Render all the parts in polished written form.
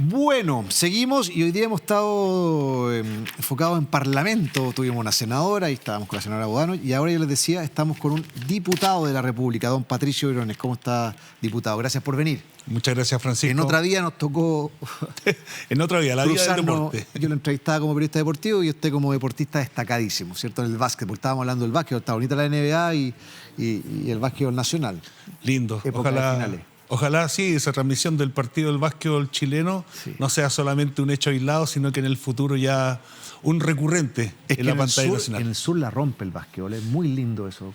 Bueno, seguimos y hoy día hemos estado enfocados en Parlamento. Tuvimos una senadora y estábamos con la senadora Bodano y ahora yo les decía, estamos con un diputado de la República, don Patricio Briones. ¿Cómo está, diputado? Gracias por venir. Muchas gracias, Francisco. En otra vía nos tocó en otra vía, la vida del deporte. Yo lo entrevistaba como periodista deportivo y usted como deportista destacadísimo, ¿cierto? En el básquetbol. Estábamos hablando del básquetbol, está bonita la NBA y el básquetbol nacional. Lindo. Época de finales. Ojalá sí, esa transmisión del partido del básquetbol chileno no sea solamente un hecho aislado, sino que en el futuro ya un recurrente en la pantalla nacional. En el sur la rompe el básquetbol, es muy lindo eso.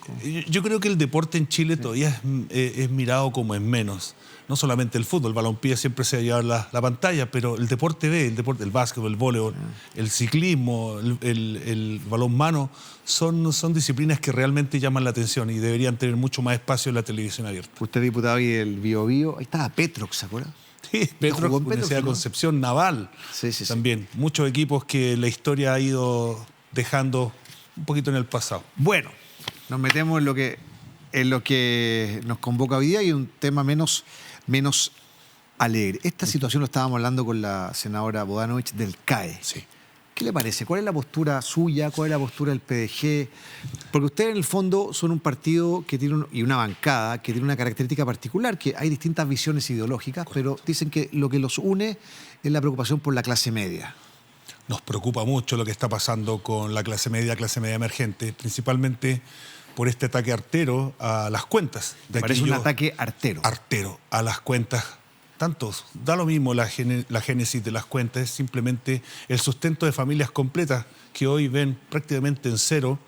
Yo creo que el deporte en Chile todavía es mirado como en menos. No solamente el fútbol, el balompié siempre se va a llevar la pantalla, pero el deporte el básquetbol, el voleibol, el ciclismo, el balonmano, son disciplinas que realmente llaman la atención y deberían tener mucho más espacio en la televisión abierta. Usted diputado y el Bio Bio, ahí estaba Petrox, ¿se acuerda? Sí, Petrox, Universidad de Concepción, Naval, también. Muchos equipos que la historia ha ido dejando un poquito en el pasado. Bueno, nos metemos en lo que nos convoca hoy día y un tema menos alegre. Esta situación lo estábamos hablando con la senadora Bodanovich del CAE. Sí. ¿Qué le parece? ¿Cuál es la postura suya? ¿Cuál es la postura del PDG? Porque ustedes en el fondo son un partido que tiene y una bancada que tiene una característica particular, que hay distintas visiones ideológicas, pero dicen que lo que los une es la preocupación por la clase media. Nos preocupa mucho lo que está pasando con la clase media emergente, principalmente por este ataque artero a las cuentas. Parece un ataque artero. Artero a las cuentas. Tantos, da lo mismo la génesis de las cuentas, es simplemente el sustento de familias completas que hoy ven prácticamente en cero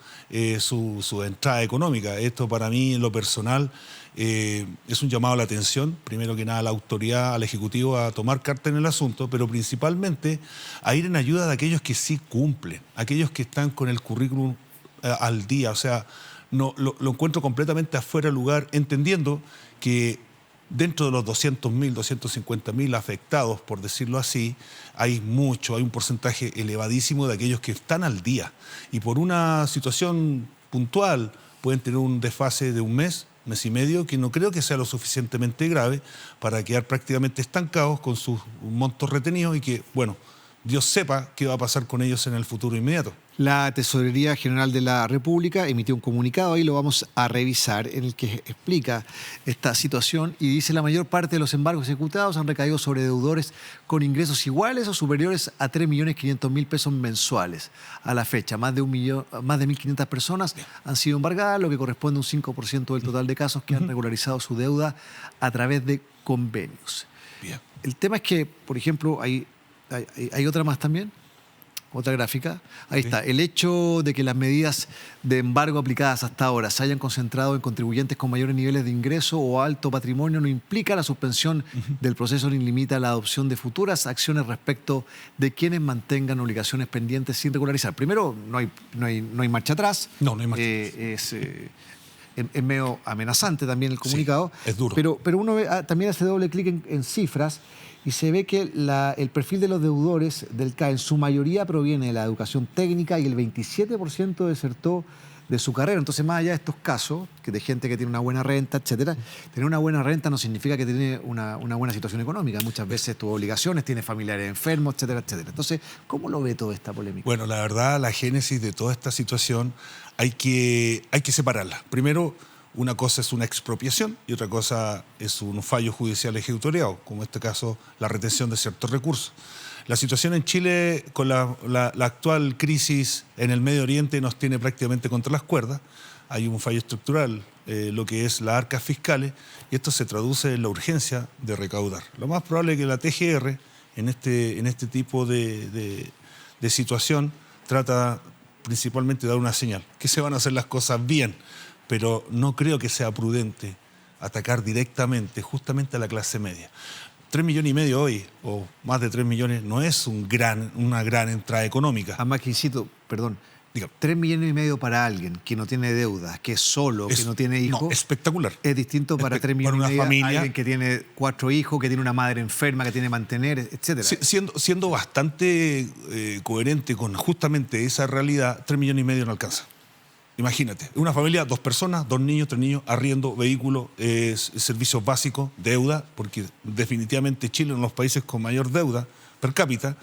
su entrada económica. Esto para mí, en lo personal, es un llamado a la atención, primero que nada a la autoridad, al Ejecutivo, a tomar carta en el asunto, pero principalmente a ir en ayuda de aquellos que sí cumplen, aquellos que están con el currículum al día. O sea, no, lo encuentro completamente afuera de lugar, entendiendo que dentro de los 200.000, 250.000 afectados, por decirlo así, hay un porcentaje elevadísimo de aquellos que están al día. Y por una situación puntual pueden tener un desfase de un mes y medio, que no creo que sea lo suficientemente grave para quedar prácticamente estancados con sus montos retenidos y que, bueno, Dios sepa qué va a pasar con ellos en el futuro inmediato. La Tesorería General de la República emitió un comunicado, ahí lo vamos a revisar, en el que explica esta situación y dice: la mayor parte de los embargos ejecutados han recaído sobre deudores con ingresos iguales o superiores a 3.500.000 pesos mensuales. A la fecha, más de 1.500 personas han sido embargadas, lo que corresponde a un 5% del total de casos que han regularizado su deuda a través de convenios. Bien. El tema es que, por ejemplo, hay otra más también. Otra gráfica. Ahí está. El hecho de que las medidas de embargo aplicadas hasta ahora se hayan concentrado en contribuyentes con mayores niveles de ingreso o alto patrimonio no implica la suspensión del proceso ni limita la adopción de futuras acciones respecto de quienes mantengan obligaciones pendientes sin regularizar. Primero, no hay marcha atrás. No hay marcha atrás. Es medio amenazante también el comunicado. Sí, es duro. Pero uno también hace doble clic en cifras y se ve que el perfil de los deudores del CAE en su mayoría proviene de la educación técnica y el 27% desertó de su carrera. Entonces, más allá de estos casos, que de gente que tiene una buena renta, etcétera, tener una buena renta no significa que tiene una buena situación económica. Muchas veces tuvo obligaciones, tiene familiares enfermos, etcétera, etcétera. Entonces, ¿cómo lo ve toda esta polémica? Bueno, la verdad, la génesis de toda esta situación hay que separarla. Primero, una cosa es una expropiación y otra cosa es un fallo judicial ejecutoriado, como en este caso la retención de ciertos recursos. La situación en Chile con la actual crisis en el Medio Oriente nos tiene prácticamente contra las cuerdas. Hay un fallo estructural, lo que es las arcas fiscales, y esto se traduce en la urgencia de recaudar. Lo más probable es que la TGR, en este tipo de situación, trata principalmente de dar una señal, que se van a hacer las cosas bien, pero no creo que sea prudente atacar directamente justamente a la clase media. 3,5 millones hoy, o más de 3 millones, no es una gran entrada económica. Además que insisto, perdón, 3,5 millones para alguien que no tiene deudas, que es solo, que no tiene hijos. No, espectacular. Es distinto para 3,5 millones una familia, alguien que tiene 4 hijos, que tiene una madre enferma, que tiene que mantener, etcétera. Siendo bastante coherente con justamente esa realidad, 3,5 millones no alcanza. Imagínate, una familia, 2 personas, 2 niños, 3 niños, arriendo, vehículo, servicios básicos, deuda, porque definitivamente Chile es uno de los países con mayor deuda per cápita,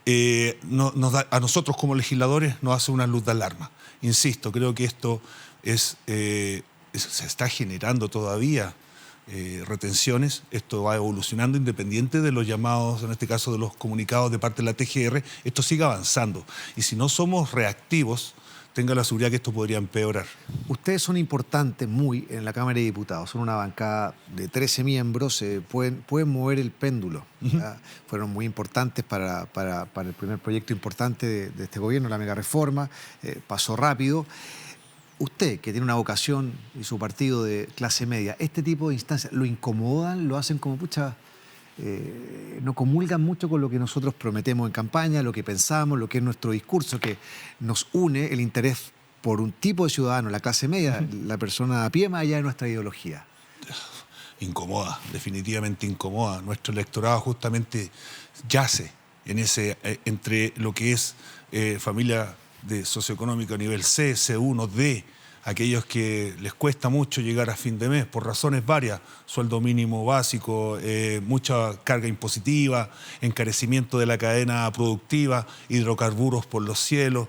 a nosotros como legisladores nos hace una luz de alarma. Insisto, creo que esto se está generando todavía retenciones, esto va evolucionando independiente de los llamados, en este caso de los comunicados de parte de la TGR, esto sigue avanzando. Y si no somos reactivos, tenga la seguridad que esto podría empeorar. Ustedes son importantes muy en la Cámara de Diputados, son una bancada de 13 miembros, pueden mover el péndulo. Fueron muy importantes para el primer proyecto importante de este gobierno, la mega reforma, pasó rápido. Usted, que tiene una vocación y su partido de clase media, este tipo de instancias, ¿lo incomodan? ¿Lo hacen como pucha? No comulgan mucho con lo que nosotros prometemos en campaña, lo que pensamos, lo que es nuestro discurso, que nos une el interés por un tipo de ciudadano, la clase media, la persona a pie más allá de nuestra ideología. Incomoda, definitivamente incomoda. Nuestro electorado justamente yace en entre lo que es familia de socioeconómico a nivel C, C1, D, aquellos que les cuesta mucho llegar a fin de mes por razones varias, sueldo mínimo básico, mucha carga impositiva, encarecimiento de la cadena productiva, hidrocarburos por los cielos.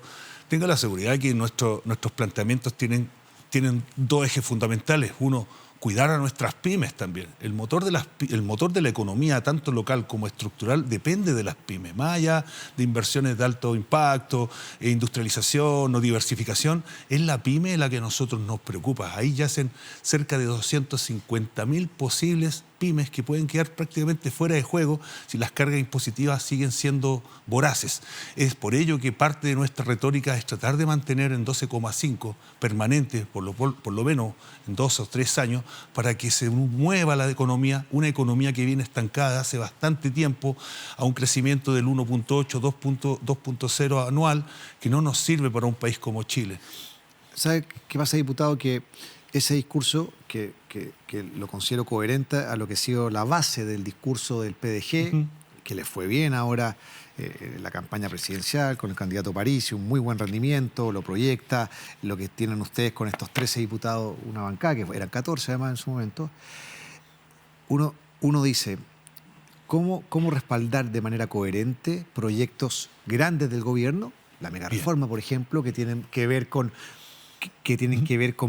Tenga la seguridad que nuestros planteamientos tienen 2 ejes fundamentales. Uno, cuidar a nuestras pymes también. El motor de la economía, tanto local como estructural, depende de las pymes. Más allá de inversiones de alto impacto, industrialización o diversificación, es la pyme la que a nosotros nos preocupa. Ahí yacen cerca de 250.000 posibles pymes que pueden quedar prácticamente fuera de juego si las cargas impositivas siguen siendo voraces. Es por ello que parte de nuestra retórica es tratar de mantener en 12,5 permanente, por lo menos en 2 o 3 años, para que se mueva la economía, una economía que viene estancada hace bastante tiempo a un crecimiento del 1.8, 2.0 anual, que no nos sirve para un país como Chile. ¿Sabe qué pasa, diputado? Que ese discurso, que lo considero coherente a lo que ha sido la base del discurso del PDG, que le fue bien ahora en la campaña presidencial con el candidato Parisi, un muy buen rendimiento, lo proyecta, lo que tienen ustedes con estos 13 diputados, una bancada, que eran 14 además en su momento. Uno dice, ¿cómo respaldar de manera coherente proyectos grandes del gobierno? La mega reforma, por ejemplo, que tienen que ver con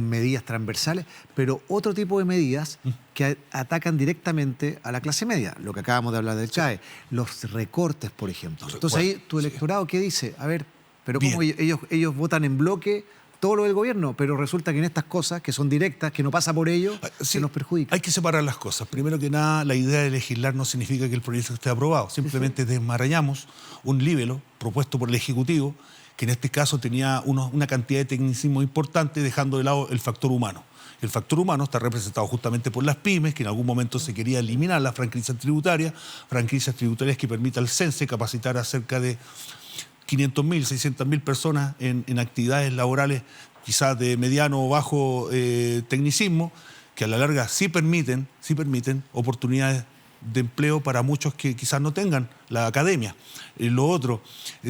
medidas transversales, pero otro tipo de medidas que atacan directamente a la clase media, lo que acabamos de hablar del CAE, los recortes, por ejemplo. Entonces ahí tu electorado, ¿qué dice? A ver, pero ¿cómo ellos votan en bloque todo lo del gobierno? Pero resulta que en estas cosas, que son directas, que no pasa por ellos, se nos perjudica. Hay que separar las cosas. Primero que nada, la idea de legislar no significa que el proyecto esté aprobado. Simplemente desmarañamos un libelo propuesto por el Ejecutivo, que en este caso tenía una cantidad de tecnicismo importante, dejando de lado el factor humano. El factor humano está representado justamente por las pymes, que en algún momento se quería eliminar las franquicias tributarias que permita al CENSE capacitar a cerca de 500.000, 600.000 personas en actividades laborales quizás de mediano o bajo tecnicismo, que a la larga sí permiten oportunidades de empleo para muchos que quizás no tengan la academia. Lo otro,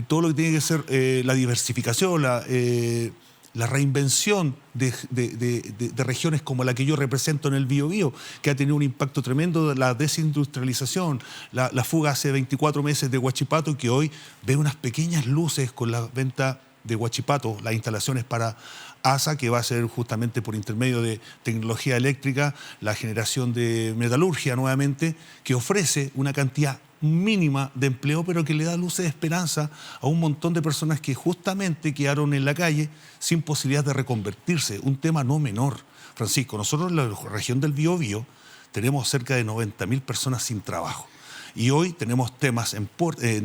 todo lo que tiene que ser la diversificación, la reinvención de regiones como la que yo represento en el Biobío, que ha tenido un impacto tremendo de la desindustrialización, la fuga hace 24 meses de Huachipato, que hoy ve unas pequeñas luces con la venta de Huachipato, las instalaciones para ASA, que va a ser justamente por intermedio de tecnología eléctrica, la generación de metalurgia nuevamente, que ofrece una cantidad mínima de empleo, pero que le da luces de esperanza a un montón de personas que justamente quedaron en la calle sin posibilidad de reconvertirse. Un tema no menor. Francisco, nosotros en la región del Biobío tenemos cerca de 90.000 personas sin trabajo. Y hoy tenemos temas en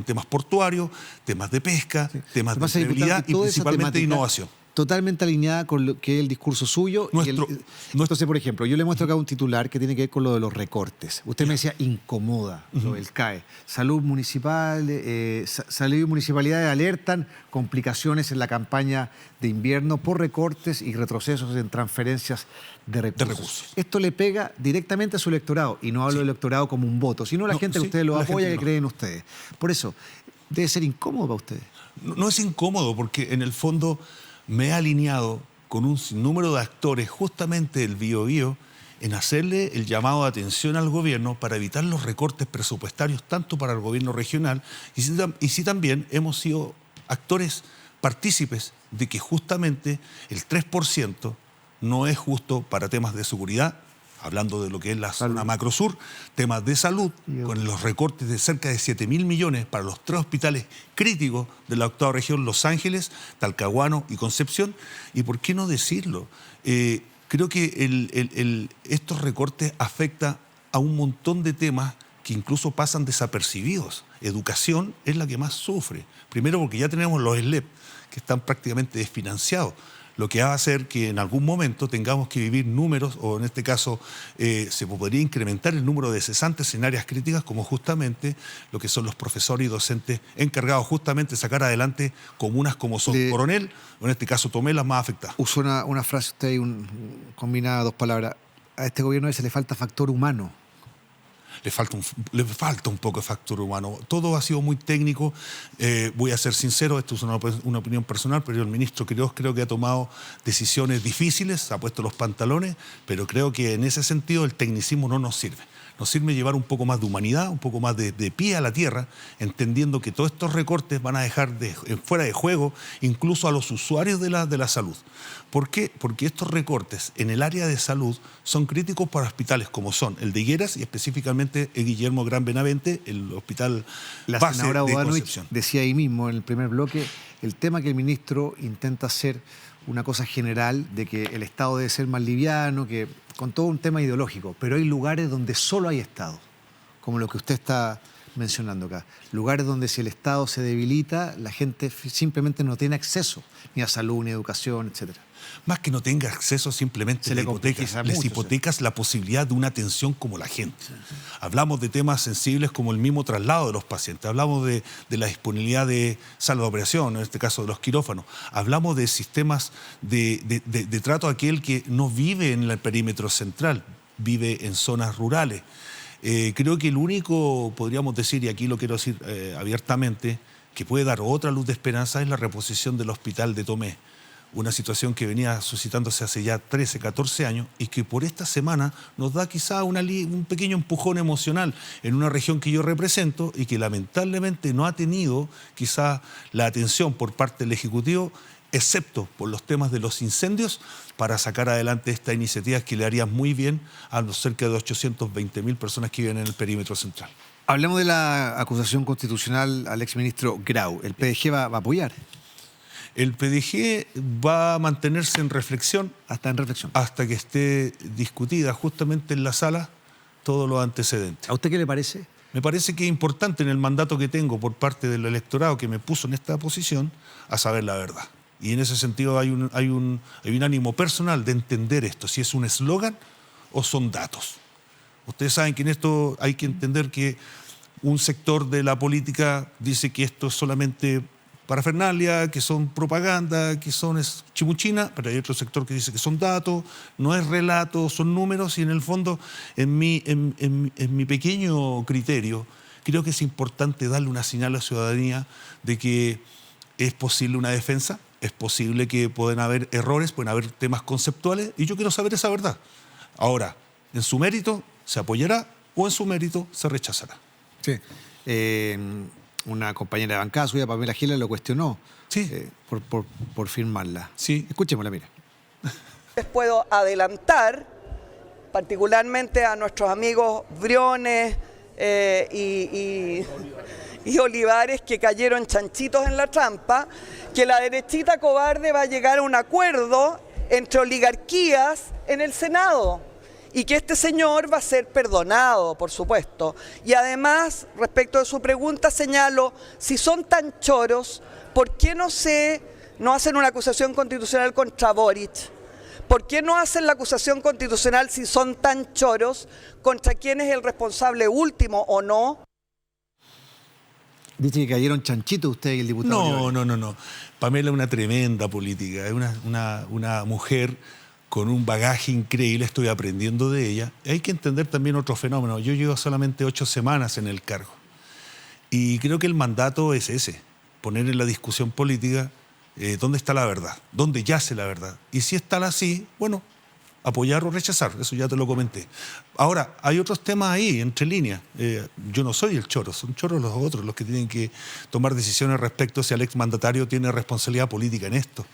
temas portuarios, temas de pesca, temas de empleabilidad y principalmente de innovación. Totalmente alineada con lo que es el discurso suyo. Entonces, por ejemplo, yo le muestro acá un titular que tiene que ver con lo de los recortes. Usted me decía, incomoda lo del CAE. Salud municipal, salud y municipalidades alertan complicaciones en la campaña de invierno por recortes y retrocesos en transferencias de recursos. Esto le pega directamente a su electorado, y no hablo del electorado como un voto, sino a la gente que ustedes lo apoya, que creen en ustedes. Por eso, debe ser incómodo para ustedes. No es incómodo, porque en el fondo me he alineado con un sinnúmero de actores justamente del Biobío en hacerle el llamado de atención al gobierno para evitar los recortes presupuestarios tanto para el gobierno regional y si también hemos sido actores partícipes de que justamente el 3% no es justo para temas de seguridad, hablando de lo que es la zona macrosur, temas de salud, con los recortes de cerca de 7.000 millones para los 3 hospitales críticos de la 8ª región, Los Ángeles, Talcahuano y Concepción. Y por qué no decirlo, creo que estos recortes afectan a un montón de temas que incluso pasan desapercibidos. Educación es la que más sufre. Primero porque ya tenemos los SLEP, que están prácticamente desfinanciados, lo que va a hacer que en algún momento tengamos que vivir números, o en este caso se podría incrementar el número de cesantes en áreas críticas, como justamente lo que son los profesores y docentes encargados justamente de sacar adelante comunas como son Coronel, o en este caso Tomé, las más afectadas. Usó una frase usted, combina 2 palabras. A este gobierno a veces le falta factor humano. Le falta un poco de factor humano. Todo ha sido muy técnico. Voy a ser sincero, esto es una opinión personal, pero el ministro creo que ha tomado decisiones difíciles, se ha puesto los pantalones, pero creo que en ese sentido el tecnicismo no nos sirve. Nos sirve llevar un poco más de humanidad, un poco más de pie a la tierra, entendiendo que todos estos recortes van a dejar fuera de juego incluso a los usuarios de la salud. ¿Por qué? Porque estos recortes en el área de salud son críticos para hospitales como son el de Higueras y específicamente el Guillermo Gran Benavente, el hospital base de Concepción. Decía ahí mismo en el primer bloque el tema que el ministro intenta hacer una cosa general de que el Estado debe ser más liviano, que con todo un tema ideológico, pero hay lugares donde solo hay Estado, como lo que usted está mencionando acá. Lugares donde si el Estado se debilita, la gente simplemente no tiene acceso ni a salud, ni a educación, etcétera. Más que no tenga acceso, simplemente les hipotecas la posibilidad de una atención como la gente. Sí. Hablamos de temas sensibles como el mismo traslado de los pacientes, hablamos de la disponibilidad de salas de operación, en este caso de los quirófanos, hablamos de sistemas de trato a aquel que no vive en el perímetro central, vive en zonas rurales. Creo que el único, podríamos decir, y aquí lo quiero decir abiertamente, que puede dar otra luz de esperanza es la reposición del hospital de Tomé. Una situación que venía suscitándose hace ya 13, 14 años y que por esta semana nos da quizá un pequeño empujón emocional en una región que yo represento y que lamentablemente no ha tenido quizá la atención por parte del Ejecutivo, excepto por los temas de los incendios, para sacar adelante esta iniciativa que le haría muy bien a los cerca de 820.000 personas que viven en el perímetro central. Hablemos de la acusación constitucional al exministro Grau. ¿El PDG va a apoyar? El PDG va a mantenerse en reflexión. Hasta en reflexión. Hasta que esté discutida justamente en la sala todos los antecedentes. ¿A usted qué le parece? Me parece que es importante en el mandato que tengo por parte del electorado que me puso en esta posición a saber la verdad. Y en ese sentido hay un ánimo personal de entender esto, si es un eslogan o son datos. Ustedes saben que en esto hay que entender que un sector de la política dice que esto es solamente parafernalia, que son propaganda, que son chimuchina, pero hay otro sector que dice que son datos, no es relato, son números, y en el fondo, en mi pequeño criterio, creo que es importante darle una señal a la ciudadanía de que es posible una defensa, es posible que pueden haber errores, pueden haber temas conceptuales, y yo quiero saber esa verdad. Ahora, en su mérito se apoyará o en su mérito se rechazará. Sí. Una compañera de bancada suya, Pamela Giles, lo cuestionó por firmarla. Sí. Escuchémosla, mira. Les puedo adelantar, particularmente a nuestros amigos Briones y Olivares, que cayeron chanchitos en la trampa, que la derechita cobarde va a llegar a un acuerdo entre oligarquías en el Senado. Y que este señor va a ser perdonado, por supuesto. Y además, respecto de su pregunta, señalo, si son tan choros, ¿por qué no hacen una acusación constitucional contra Boric? ¿Por qué no hacen la acusación constitucional, si son tan choros, contra quién es el responsable último o no? Dice que cayeron chanchitos usted y el diputado. No. Pamela es una tremenda política, es una mujer con un bagaje increíble, estoy aprendiendo de ella. Hay que entender también otro fenómeno. Yo llevo solamente 8 semanas en el cargo. Y creo que el mandato es ese, poner en la discusión política ¿Dónde está la verdad? ¿Dónde yace la verdad? Y si es tal así, bueno, apoyar o rechazar, eso ya te lo comenté. Ahora, hay otros temas ahí, entre líneas. Yo no soy el choro, son choros los otros, los que tienen que tomar decisiones respecto a si el exmandatario tiene responsabilidad política en esto.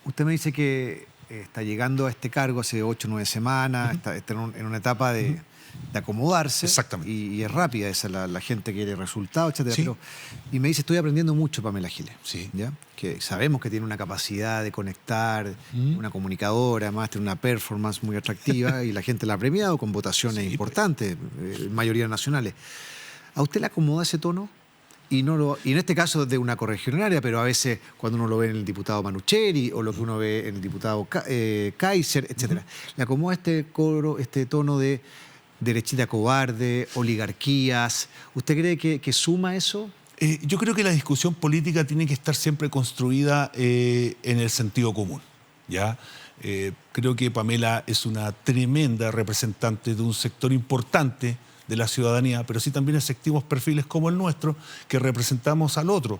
Usted me dice que está llegando a este cargo hace 8 o 9 semanas, está en una etapa de acomodarse. Exactamente. Y es rápida esa, la gente quiere resultados, etcétera. Sí. Y me dice, estoy aprendiendo mucho, Pamela Giles. Sí. ¿Ya? Que sabemos que tiene una capacidad de conectar, una comunicadora, además tiene una performance muy atractiva y la gente la ha premiado con votaciones importantes, mayoría nacionales. ¿A usted le acomoda ese tono? Y en este caso de una correligionaria, pero a veces cuando uno lo ve en el diputado Manucheri o lo que uno ve en el diputado Kaiser, etcétera. ¿Le acomoda este tono de derechita cobarde, oligarquías? ¿Usted cree que suma eso? Yo creo que la discusión política tiene que estar siempre construida en el sentido común, ¿ya? Creo que Pamela es una tremenda representante de un sector importante de la ciudadanía, pero sí también efectivos perfiles como el nuestro, que representamos al otro.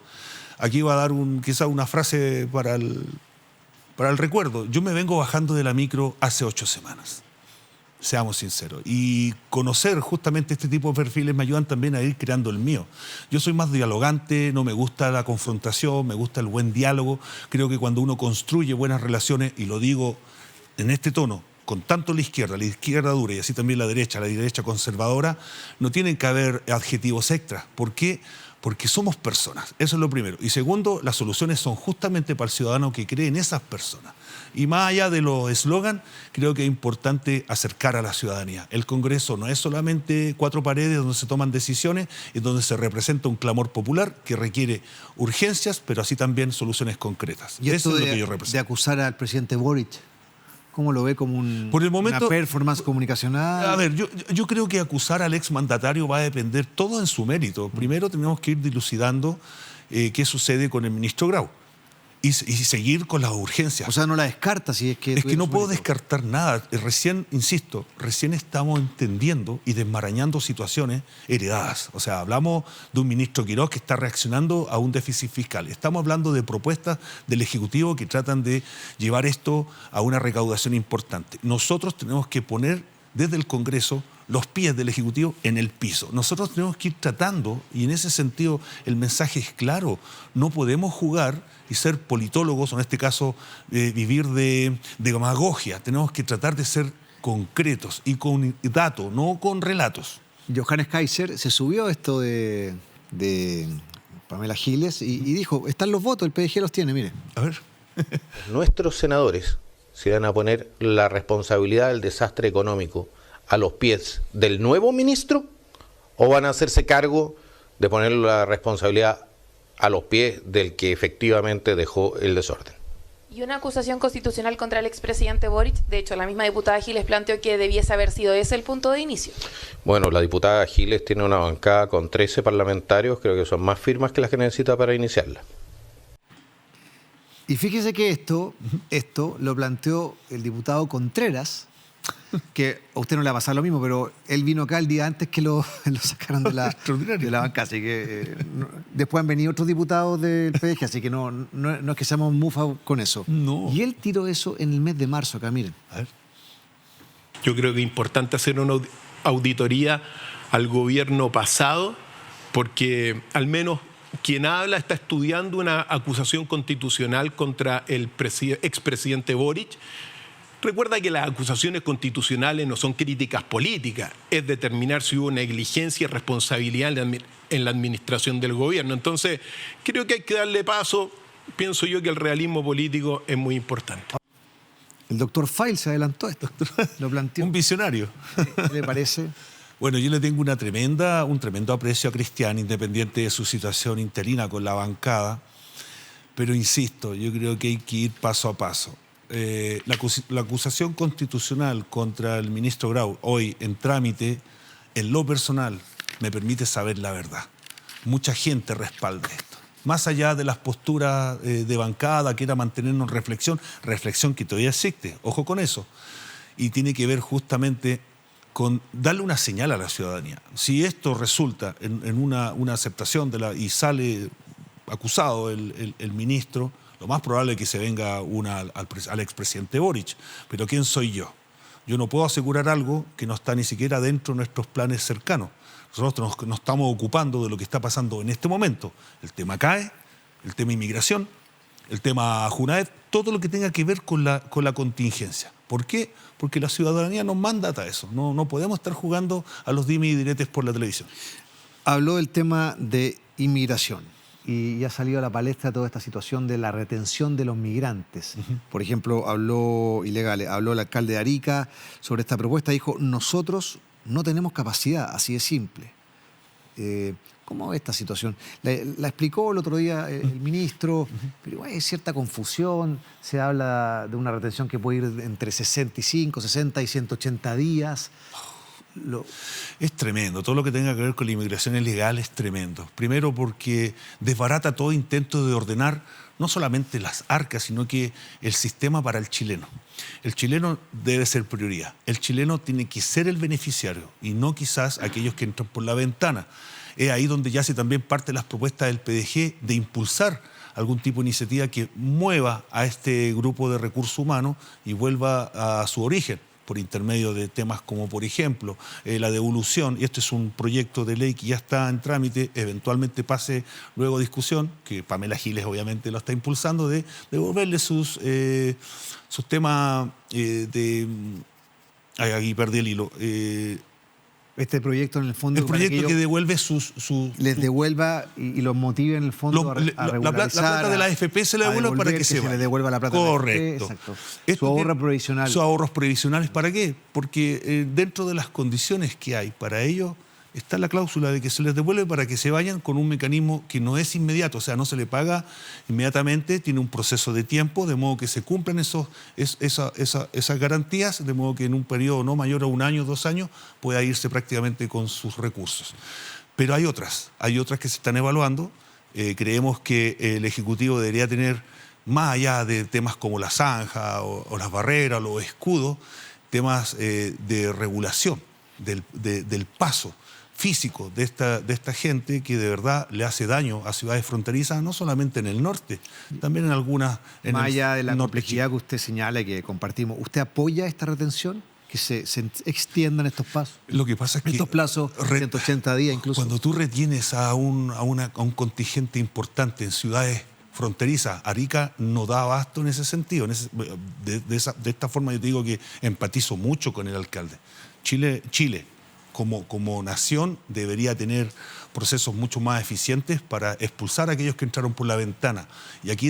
Aquí va a dar quizá una frase para el recuerdo. Yo me vengo bajando de la micro hace 8 semanas. Seamos sinceros. Y conocer justamente este tipo de perfiles me ayudan también a ir creando el mío. Yo soy más dialogante, no me gusta la confrontación, me gusta el buen diálogo. Creo que cuando uno construye buenas relaciones, y lo digo en este tono, con tanto la izquierda dura y así también la derecha conservadora, no tienen que haber adjetivos extras. ¿Por qué? Porque somos personas, eso es lo primero. Y segundo, las soluciones son justamente para el ciudadano que cree en esas personas. Y más allá de los eslogan, creo que es importante acercar a la ciudadanía. El Congreso no es solamente 4 paredes donde se toman decisiones y donde se representa un clamor popular que requiere urgencias, pero así también soluciones concretas. Y esto eso es lo que yo represento. de acusar al presidente Boric, ¿cómo lo ve como Por el momento, una performance comunicacional? A ver, yo creo que acusar al exmandatario va a depender todo en su mérito. Primero tenemos que ir dilucidando qué sucede con el ministro Grau y seguir con las urgencias. O sea, no la descarta si es que... Es que no puedo descartar nada. Recién estamos entendiendo y desmarañando situaciones heredadas. O sea, hablamos de un ministro Quirós que está reaccionando a un déficit fiscal. Estamos hablando de propuestas del Ejecutivo que tratan de llevar esto a una recaudación importante. Nosotros tenemos que poner desde el Congreso los pies del Ejecutivo en el piso. Nosotros tenemos que ir tratando, y en ese sentido el mensaje es claro, no podemos jugar y ser politólogos, o en este caso vivir de demagogia. Tenemos que tratar de ser concretos y con datos, no con relatos. Johannes Kaiser se subió esto de Pamela Giles y dijo, están los votos, el PDG los tiene, mire. A ver. Nuestros senadores se van a poner la responsabilidad del desastre económico a los pies del nuevo ministro, o van a hacerse cargo de poner la responsabilidad a los pies del que efectivamente dejó el desorden. Y una acusación constitucional contra el expresidente Boric. De hecho, la misma diputada Giles planteó que debiese haber sido ese el punto de inicio. Bueno, la diputada Giles tiene una bancada con 13 parlamentarios, creo que son más firmas que las que necesita para iniciarla. Y fíjese que esto lo planteó el diputado Contreras, que a usted no le va a pasar lo mismo, pero él vino acá el día antes que lo sacaran de la banca, así que después han venido otros diputados del PDG, así que no es que seamos mufas con eso. No. Y él tiró eso en el mes de marzo acá, miren. A ver. Yo creo que es importante hacer una auditoría al gobierno pasado, porque al menos quien habla está estudiando una acusación constitucional contra el expresidente Boric. Recuerda que las acusaciones constitucionales no son críticas políticas, es determinar si hubo negligencia y responsabilidad en la administración del gobierno. Entonces, creo que hay que darle paso. Pienso yo que el realismo político es muy importante. El doctor File se adelantó a esto, lo planteó. Un visionario. ¿Qué le parece? Bueno, yo le tengo un tremendo aprecio a Cristian, independiente de su situación interina con la bancada, pero insisto, yo creo que hay que ir paso a paso. La acusación constitucional contra el ministro Grau, hoy en trámite, en lo personal, me permite saber la verdad. Mucha gente respalda esto. Más allá de las posturas de bancada, que era mantenernos en reflexión que todavía existe, ojo con eso, y tiene que ver justamente con darle una señal a la ciudadanía. Si esto resulta en una aceptación y sale acusado el ministro, Lo más probable es que se venga una al expresidente Boric. Pero ¿quién soy yo? Yo no puedo asegurar algo que no está ni siquiera dentro de nuestros planes cercanos. Nosotros nos estamos ocupando de lo que está pasando en este momento. El tema CAE, el tema inmigración, el tema Junaed, todo lo que tenga que ver con la contingencia. ¿Por qué? Porque la ciudadanía nos manda a eso. No podemos estar jugando a los dime y diretes por la televisión. Habló del tema de inmigración y ya ha salido a la palestra toda esta situación de la retención de los migrantes. Por ejemplo, habló el alcalde de Arica sobre esta propuesta. Dijo, nosotros no tenemos capacidad, así de simple. ¿Cómo ve esta situación? La explicó el otro día el ministro, pero igual hay cierta confusión. Se habla de una retención que puede ir entre 65, 60 y 180 días. Es tremendo. Todo lo que tenga que ver con la inmigración ilegal es tremendo. Primero porque desbarata todo intento de ordenar no solamente las arcas, sino que el sistema para el chileno. El chileno debe ser prioridad. El chileno tiene que ser el beneficiario y no quizás aquellos que entran por la ventana. Es ahí donde yace también parte de las propuestas del PDG de impulsar algún tipo de iniciativa que mueva a este grupo de recursos humanos y vuelva a su origen, por intermedio de temas como, por ejemplo, la devolución, y esto es un proyecto de ley que ya está en trámite, eventualmente pase luego a discusión, que Pamela Giles obviamente lo está impulsando, de devolverle sus temas aquí perdí el hilo. Este proyecto, en el fondo, el proyecto que devuelve les devuelva y los motive, en el fondo, a regularizar. La plata de la AFP se le devuelve para que se vaya. Se le devuelva la plata. Correcto. De la AFP, exacto. Su ahorro provisional. Sus ahorros previsionales, ¿para qué? Porque dentro de las condiciones que hay para ello está la cláusula de que se les devuelve para que se vayan con un mecanismo que no es inmediato, o sea, no se le paga inmediatamente, tiene un proceso de tiempo, de modo que se cumplan esas garantías, de modo que en un periodo no mayor a 1 año, 2 años, pueda irse prácticamente con sus recursos. Pero hay otras que se están evaluando. Creemos que el Ejecutivo debería tener, más allá de temas como la zanja o las barreras, los escudos, temas de regulación del paso físico de esta gente que de verdad le hace daño a ciudades fronterizas, no solamente en el norte, también en algunas... Más allá de la complejidad que usted señala y que compartimos, ¿usted apoya esta retención? Que se extiendan estos pasos. Lo que pasa es que... Estos plazos, 180 días incluso. Cuando tú retienes a un contingente importante en ciudades fronterizas, Arica no da abasto en ese sentido. De esta forma yo te digo que empatizo mucho con el alcalde. Chile como nación debería tener procesos mucho más eficientes para expulsar a aquellos que entraron por la ventana. Y aquí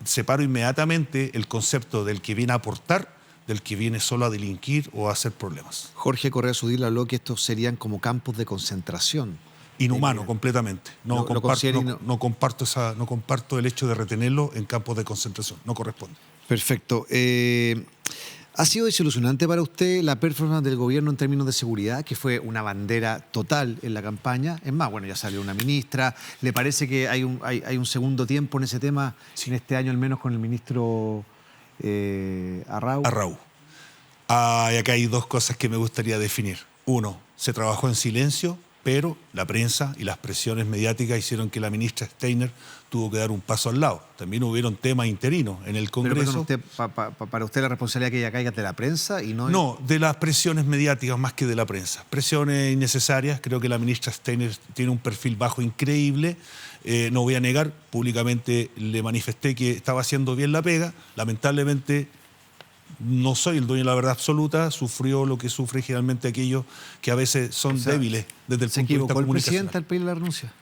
separo inmediatamente el concepto del que viene a aportar del que viene solo a delinquir o a hacer problemas. Jorge Correa Sudil habló que estos serían como campos de concentración. Inhumano, completamente. No comparto el hecho de retenerlo en campos de concentración. No corresponde. Perfecto. ¿Ha sido desilusionante para usted la performance del gobierno en términos de seguridad, que fue una bandera total en la campaña? Es más, bueno, ya salió una ministra. ¿Le parece que hay un segundo tiempo en ese tema, en este año al menos, con el ministro Arrau? Y acá hay 2 cosas que me gustaría definir. 1, se trabajó en silencio, pero la prensa y las presiones mediáticas hicieron que la ministra Steiner tuvo que dar un paso al lado. También hubieron temas interinos en el Congreso. Pero para usted la responsabilidad que ella caiga de la prensa y no... No, de las presiones mediáticas más que de la prensa. Presiones innecesarias. Creo que la ministra Steiner tiene un perfil bajo increíble. No voy a negar, públicamente le manifesté que estaba haciendo bien la pega. Lamentablemente no soy el dueño de la verdad absoluta, sufrió lo que sufre generalmente aquellos que a veces son débiles desde el punto de vista comunicacional. ¿Se equivocó el presidente al pedirle la renuncia?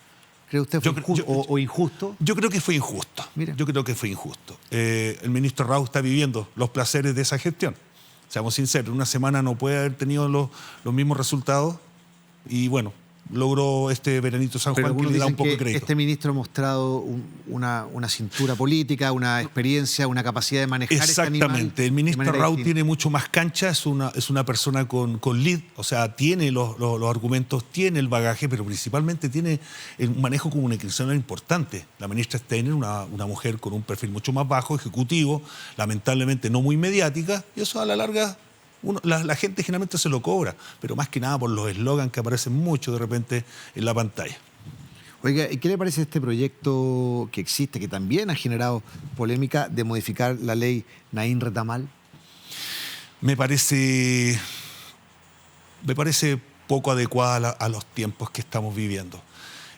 ¿Cree usted fue o injusto? Yo creo que fue injusto. Mira. Yo creo que fue injusto. El ministro Arrau está viviendo los placeres de esa gestión. Seamos sinceros, en una semana no puede haber tenido los mismos resultados y bueno, logró este veranito San Juan que le da un poco de crédito. Este ministro ha mostrado una cintura política, una experiencia, una capacidad de manejar este animal. Exactamente. El ministro Arrau tiene mucho más cancha, es una persona con lead, o sea, tiene los argumentos, tiene el bagaje, pero principalmente tiene un manejo comunicacional importante. La ministra Steiner, una mujer con un perfil mucho más bajo, ejecutivo, lamentablemente no muy mediática, y eso a la larga... La gente generalmente se lo cobra, pero más que nada por los eslogans que aparecen mucho de repente en la pantalla. Oiga, ¿y qué le parece este proyecto que existe, que también ha generado polémica, de modificar la ley Naín Retamal? Me parece poco adecuada a los tiempos que estamos viviendo.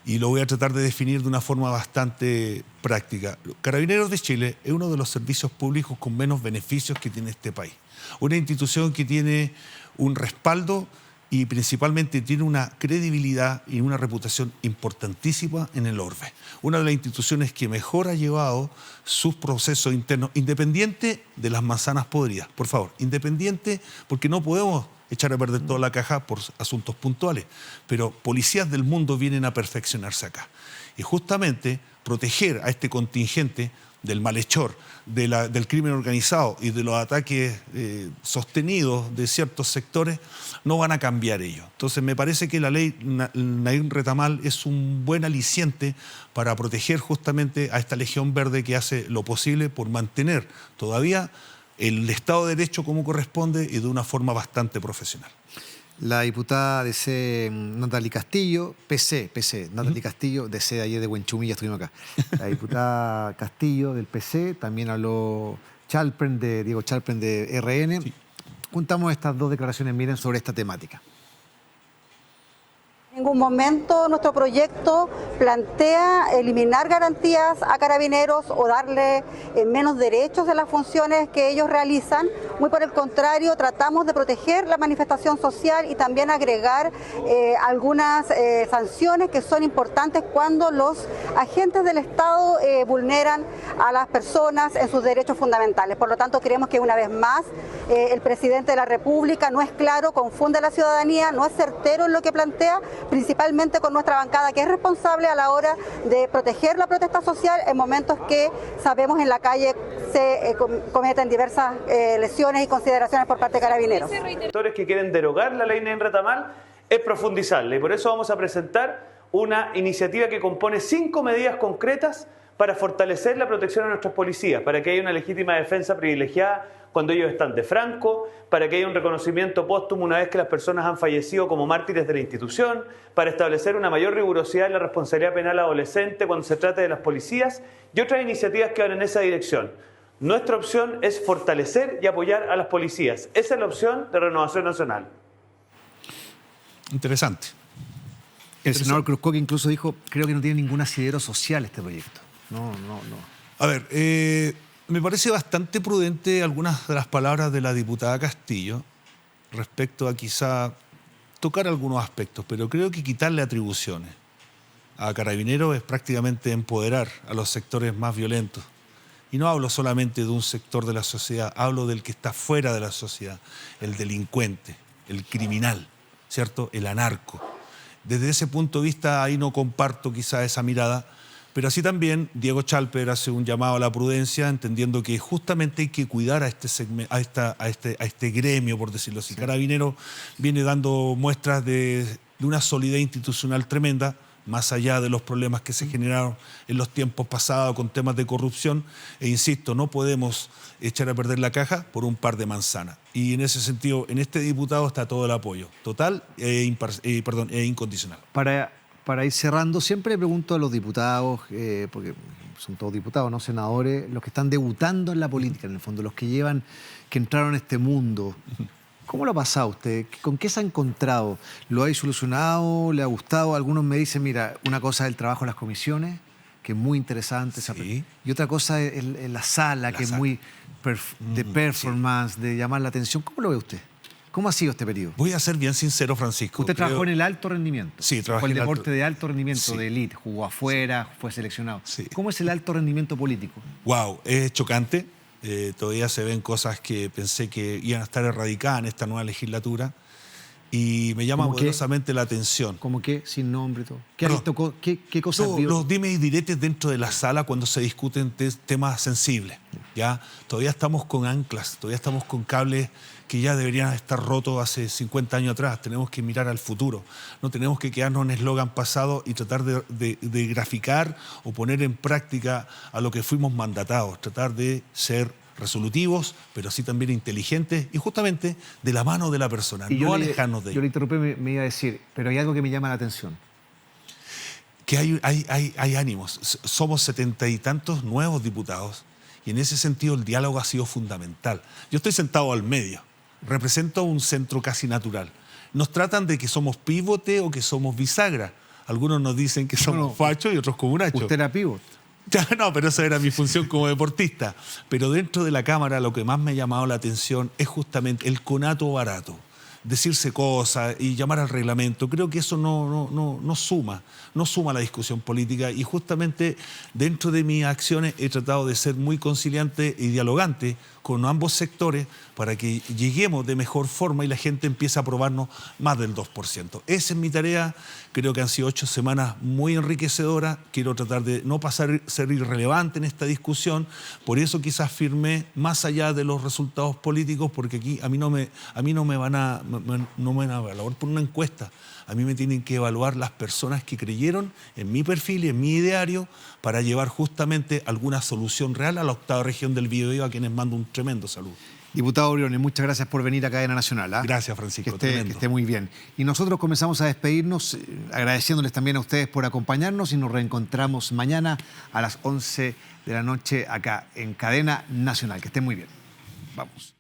Y lo voy a tratar de definir de una forma bastante práctica. Carabineros de Chile es uno de los servicios públicos con menos beneficios que tiene este país. Una institución que tiene un respaldo y principalmente tiene una credibilidad y una reputación importantísima en el orbe. Una de las instituciones que mejor ha llevado sus procesos internos, independiente de las manzanas podridas. Por favor, independiente, porque no podemos echar a perder toda la caja por asuntos puntuales, pero policías del mundo vienen a perfeccionarse acá. Y justamente proteger a este contingente del malhechor, del crimen organizado y de los ataques sostenidos de ciertos sectores, no van a cambiar ello. Entonces me parece que la ley Naín Retamal es un buen aliciente para proteger justamente a esta Legión Verde que hace lo posible por mantener todavía el Estado de Derecho como corresponde y de una forma bastante profesional. La diputada DC Natalie Castillo, PC, Natalie Castillo, DC de ayer de Huenchumilla, estuvimos acá. La diputada Castillo del PC, también habló Diego Chalpren de RN. Sí. Juntamos estas dos declaraciones, miren, sobre esta temática. En ningún momento nuestro proyecto plantea eliminar garantías a carabineros o darle menos derechos de las funciones que ellos realizan. Muy por el contrario, tratamos de proteger la manifestación social y también agregar algunas sanciones que son importantes cuando los agentes del Estado vulneran a las personas en sus derechos fundamentales. Por lo tanto, creemos que una vez más el presidente de la República no es claro, confunde a la ciudadanía, no es certero en lo que plantea, principalmente con nuestra bancada, que es responsable a la hora de proteger la protesta social en momentos que sabemos en la calle se cometen diversas lesiones y consideraciones por parte de carabineros. Sectores que quieren derogar la ley Naín Retamal es profundizarla y por eso vamos a presentar una iniciativa que compone 5 medidas concretas para fortalecer la protección a nuestros policías, para que haya una legítima defensa privilegiada cuando ellos están de franco, para que haya un reconocimiento póstumo una vez que las personas han fallecido como mártires de la institución, para establecer una mayor rigurosidad en la responsabilidad penal adolescente cuando se trate de las policías y otras iniciativas que van en esa dirección. Nuestra opción es fortalecer y apoyar a las policías. Esa es la opción de Renovación Nacional. Interesante. El senador Cruzcoque incluso dijo, creo que no tiene ningún asidero social este proyecto. No. A ver, me parece bastante prudente algunas de las palabras de la diputada Castillo respecto a quizá tocar algunos aspectos, pero creo que quitarle atribuciones a Carabineros es prácticamente empoderar a los sectores más violentos. Y no hablo solamente de un sector de la sociedad, hablo del que está fuera de la sociedad, el delincuente, el criminal, ¿cierto? El anarco. Desde ese punto de vista ahí no comparto quizá esa mirada, pero así también Diego Chalpren hace un llamado a la prudencia, entendiendo que justamente hay que cuidar a este gremio, por decirlo así. Sí. Carabineros viene dando muestras de una solidez institucional tremenda, más allá de los problemas que se generaron en los tiempos pasados con temas de corrupción. E insisto, no podemos echar a perder la caja por un par de manzanas. Y en ese sentido, en este diputado está todo el apoyo, total e incondicional. Para ir cerrando, siempre le pregunto a los diputados, porque son todos diputados, no senadores, los que están debutando en la política, en el fondo, los que entraron a este mundo. ¿Cómo lo ha pasado usted? ¿Con qué se ha encontrado? ¿Lo ha solucionado? ¿Le ha gustado? Algunos me dicen, mira, una cosa es el trabajo en las comisiones, que es muy interesante, sí. Y otra cosa es la sala, que es muy de performance, sí, de llamar la atención. ¿Cómo lo ve usted? ¿Cómo ha sido este periodo? Voy a ser bien sincero, Francisco. Usted trabajó en el alto rendimiento. Sí, trabajé en el deporte de alto rendimiento, sí, de élite. Jugó afuera, fue seleccionado. Sí. ¿Cómo es el alto rendimiento político? Wow, es chocante. Todavía se ven cosas que pensé que iban a estar erradicadas en esta nueva legislatura y me llama poderosamente la atención. ¿Cómo qué? Sin nombre y todo. ¿Qué cosas vio? Los dimes y diretes dentro de la sala cuando se discuten temas sensibles. ¿Ya? Todavía estamos con anclas, todavía estamos con cables que ya deberían estar rotos hace 50 años atrás. Tenemos que mirar al futuro. No tenemos que quedarnos en eslogan pasado y tratar de graficar o poner en práctica a lo que fuimos mandatados. Tratar de ser resolutivos, pero sí también inteligentes y justamente de la mano de la persona, no alejarnos de ello. Yo le interrumpí, me iba a decir, pero hay algo que me llama la atención. que hay ánimos. Somos 70 y tantos nuevos diputados y en ese sentido el diálogo ha sido fundamental. Yo estoy sentado al medio, represento un centro casi natural. Nos tratan de que somos pivote o que somos bisagra. Algunos nos dicen que somos fachos y otros comunachos. Usted era pivot. Ya, no, pero esa era mi función como deportista. Pero dentro de la Cámara lo que más me ha llamado la atención es justamente el conato barato. Decirse cosas y llamar al reglamento. Creo que eso no suma a la discusión política y justamente dentro de mis acciones he tratado de ser muy conciliante y dialogante con ambos sectores para que lleguemos de mejor forma y la gente empiece a aprobarnos más del 2%. Esa es mi tarea. Creo que han sido 8 semanas muy enriquecedoras. Quiero tratar de no ser irrelevante en esta discusión. Por eso quizás firmé más allá de los resultados políticos, porque aquí a mí no me van a evaluar por una encuesta. A mí me tienen que evaluar las personas que creyeron en mi perfil y en mi ideario para llevar justamente alguna solución real a la 8ª región del Biobío, a quienes mando un tremendo saludo. Diputado Briones, muchas gracias por venir a Cadena Nacional. Gracias, Francisco. Que esté muy bien. Y nosotros comenzamos a despedirnos agradeciéndoles también a ustedes por acompañarnos y nos reencontramos mañana a las 11 de la noche acá en Cadena Nacional. Que estén muy bien. Vamos.